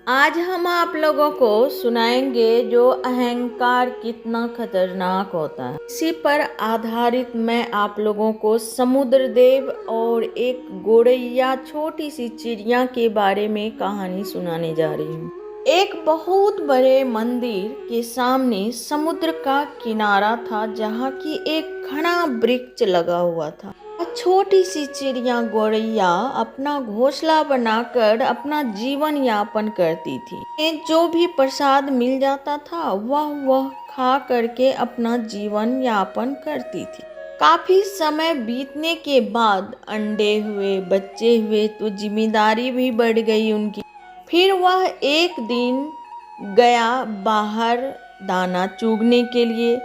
आज हम आप लोगों को सुनाएंगे जो अहंकार कितना खतरनाक होता है। इसी पर आधारित मैं आप लोगों को समुद्र देव और एक गोरैया छोटी सी चिड़िया के बारे में कहानी सुनाने जा रही हूँ। एक बहुत बड़े मंदिर के सामने समुद्र का किनारा था, जहाँ की एक घना वृक्ष लगा हुआ था। छोटी सी चिड़िया गौरैया अपना घोंसला बनाकर अपना जीवन यापन करती थी। जो भी प्रसाद मिल जाता था वह खा करके अपना जीवन यापन करती थी। काफी समय बीतने के बाद अंडे हुए, बच्चे हुए, तो जिम्मेदारी भी बढ़ गई उनकी। फिर वह एक दिन गया बाहर दाना चुगने के लिए।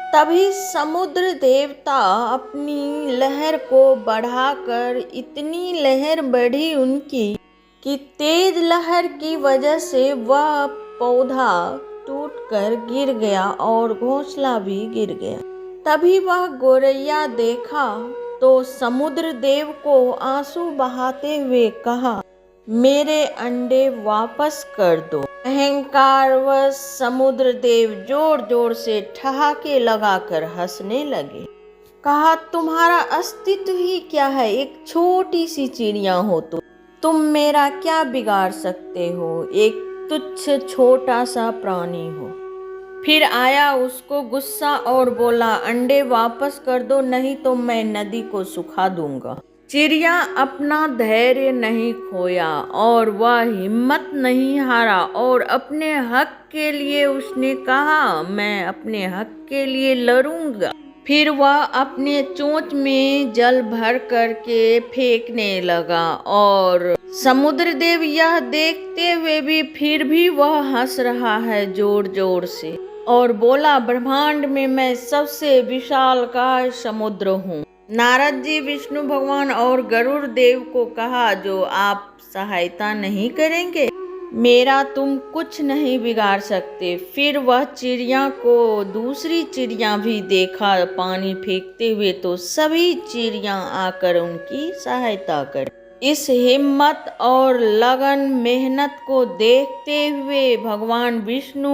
तभी समुद्र देवता अपनी लहर को बढ़ाकर, इतनी लहर बढ़ी उनकी कि तेज लहर की वजह से वह पौधा टूटकर गिर गया और घोंसला भी गिर गया। तभी वह गौरैया देखा तो समुद्र देव को आंसू बहाते हुए कहा, मेरे अंडे वापस कर दो। अहंकारवश समुद्र देव जोर जोर से ठहाके लगाकर हंसने लगे। कहा, तुम्हारा अस्तित्व ही क्या है? एक छोटी सी चिड़िया हो तो तुम मेरा क्या बिगाड़ सकते हो? एक तुच्छ छोटा सा प्राणी हो। फिर आया उसको गुस्सा और बोला, अंडे वापस कर दो, नहीं तो मैं नदी को सुखा दूंगा। चिड़िया अपना धैर्य नहीं खोया और वह हिम्मत नहीं हारा और अपने हक के लिए उसने कहा, मैं अपने हक के लिए लड़ूंगा। फिर वह अपने चोंच में जल भर करके फेंकने लगा और समुद्र देव यह देखते हुए भी फिर भी वह हंस रहा है जोर जोर से और बोला, ब्रह्मांड में मैं सबसे विशालकाय समुद्र हूँ। नारद जी विष्णु भगवान और गरुड़ देव को कहा, जो आप सहायता नहीं करेंगे मेरा तुम कुछ नहीं बिगाड़ सकते। फिर वह चिड़िया को दूसरी चिड़िया भी देखा पानी फेंकते हुए, तो सभी चिड़िया आकर उनकी सहायता कर। इस हिम्मत और लगन मेहनत को देखते हुए भगवान विष्णु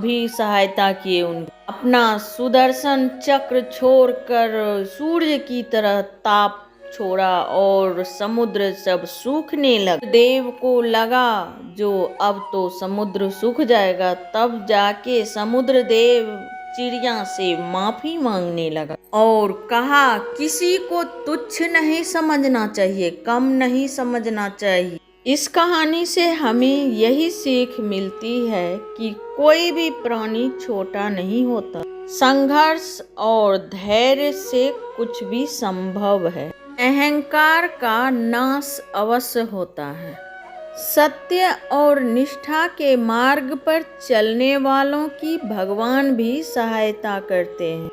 भी सहायता किए। उनकी अपना सुदर्शन चक्र छोड़कर सूर्य की तरह ताप छोड़ा और समुद्र सब सूखने लगा। देव को लगा जो अब तो समुद्र सूख जाएगा। तब जाके समुद्र देव चिड़िया से माफी मांगने लगा और कहा, किसी को तुच्छ नहीं समझना चाहिए, कम नहीं समझना चाहिए। इस कहानी से हमें यही सीख मिलती है कि कोई भी प्राणी छोटा नहीं होता। संघर्ष और धैर्य से कुछ भी संभव है। अहंकार का नाश अवश्य होता है। सत्य और निष्ठा के मार्ग पर चलने वालों की भगवान भी सहायता करते हैं।